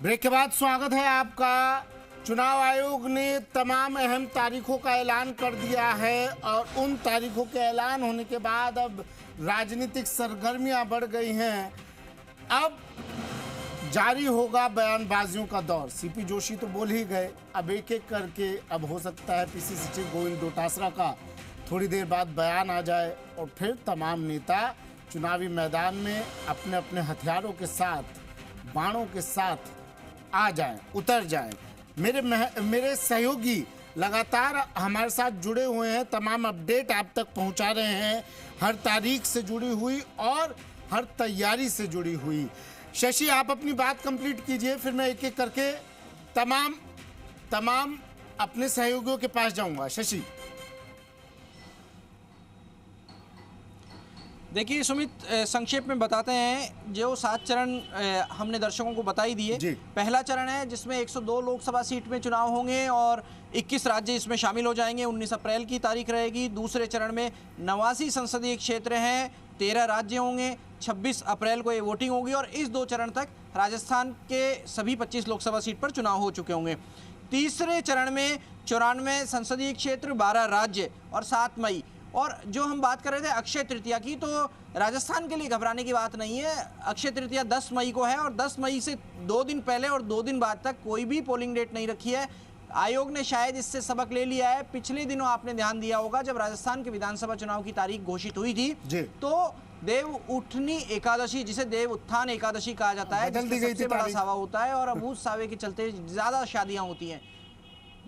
Break के बाद स्वागत है आपका। चुनाव आयोग ने तमाम अहम तारीखों का ऐलान कर दिया है और उन तारीखों के ऐलान होने के बाद अब राजनीतिक सरगर्मियां बढ़ गई हैं। अब जारी होगा बयानबाजियों का दौर। सीपी जोशी तो बोल ही गए, अब एक एक करके अब हो सकता है पीसीसी चीफ गोविंद डोटासरा का थोड़ी देर बाद बयान आ जाए और फिर तमाम नेता चुनावी मैदान में अपने अपने हथियारों के साथ, बाणों के साथ आ जाएं, उतर जाएं। मेरे सहयोगी लगातार हमारे साथ जुड़े हुए हैं, तमाम अपडेट आप तक पहुंचा रहे हैं, हर तारीख से जुड़ी हुई और हर तैयारी से जुड़ी हुई। शशि, आप अपनी बात कंप्लीट कीजिए, फिर मैं एक एक करके तमाम अपने सहयोगियों के पास जाऊंगा। शशि। देखिए सुमित, संक्षेप में बताते हैं। जो 7 चरण हमने दर्शकों को बता ही दिए। पहला चरण है जिसमें 102 लोकसभा सीट में चुनाव होंगे और 21 राज्य इसमें शामिल हो जाएंगे। 19 अप्रैल की तारीख रहेगी। दूसरे चरण में 89 संसदीय क्षेत्र हैं, 13 राज्य होंगे। 26 अप्रैल को ये वोटिंग होगी और इस 2 चरण तक राजस्थान के सभी 25 लोकसभा सीट पर चुनाव हो चुके होंगे। तीसरे चरण में 94 संसदीय क्षेत्र, 12 राज्य और 7 मई। और जो हम बात कर रहे थे अक्षय तृतीया की, तो राजस्थान के लिए घबराने की बात नहीं है। अक्षय तृतीया 10 मई को है और 10 मई से 2 दिन पहले और 2 दिन बाद तक कोई भी पोलिंग डेट नहीं रखी है। आयोग ने शायद इससे सबक ले लिया है। पिछले दिनों आपने ध्यान दिया होगा, जब राजस्थान के विधानसभा चुनाव की तारीख घोषित हुई थी तो देव उठनी एकादशी, जिसे देव उत्थान एकादशी कहा जाता है, जिसमें सबसे बड़ा सावा होता है और अब उस सावे के चलते ज्यादा शादियां होती हैं,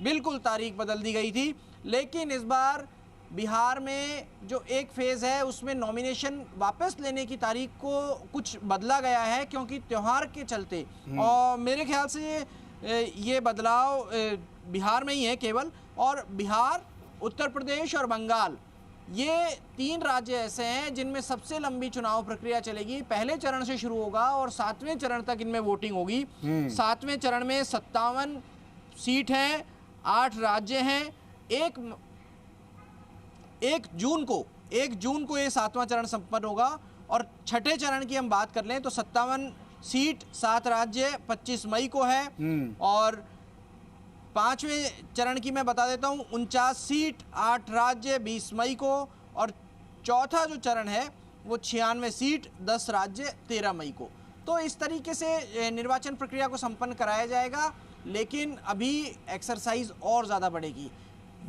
बिल्कुल तारीख बदल दी गई थी। लेकिन इस बार बिहार में जो एक फेज़ है उसमें नॉमिनेशन वापस लेने की तारीख को कुछ बदला गया है, क्योंकि त्यौहार के चलते। और मेरे ख्याल से ये बदलाव बिहार में ही है केवल। और बिहार, उत्तर प्रदेश और बंगाल, ये 3 राज्य ऐसे हैं जिनमें सबसे लंबी चुनाव प्रक्रिया चलेगी। पहले चरण से शुरू होगा और 7वें चरण तक इनमें वोटिंग होगी। 7वें चरण में 57 सीट हैं, 8 राज्य हैं। 1 जून को ये 7वां चरण संपन्न होगा। और छठे चरण की हम बात कर लें तो 57 सीट, 7 राज्य, 25 मई को है। और 5वें चरण की मैं बता देता हूं, 49 सीट, 8 राज्य, 20 मई को। और चौथा जो चरण है वो 96 सीट, 10 राज्य, 13 मई को। तो इस तरीके से निर्वाचन प्रक्रिया को संपन्न कराया जाएगा। लेकिन अभी एक्सरसाइज और ज़्यादा बढ़ेगी।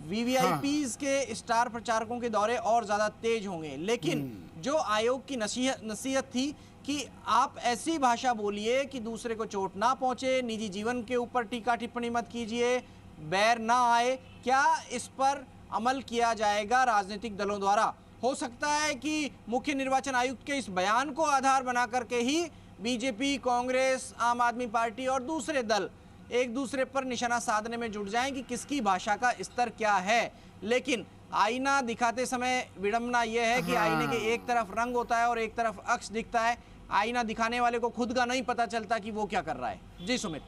वीवीआईपीज के स्टार प्रचारकों के दौरे और ज़्यादा तेज होंगे। लेकिन जो आयोग की नसीहत थी कि आप ऐसी भाषा बोलिए कि दूसरे को चोट ना पहुंचे, निजी जीवन के ऊपर टीका टिप्पणी मत कीजिए, बैर ना आए, क्या इस पर अमल किया जाएगा राजनीतिक दलों द्वारा? हो सकता है कि मुख्य निर्वाचन आयुक्त के इस बयान को आधार बना करके ही बीजेपी, कांग्रेस, आम आदमी पार्टी और दूसरे दल एक दूसरे पर निशाना साधने में जुट जाएं कि किसकी भाषा का स्तर क्या है। लेकिन आईना दिखाते समय विडंबना यह है कि आईने के एक तरफ रंग होता है और एक तरफ अक्स दिखता है। आईना दिखाने वाले को खुद का नहीं पता चलता कि वो क्या कर रहा है। जी सुमित।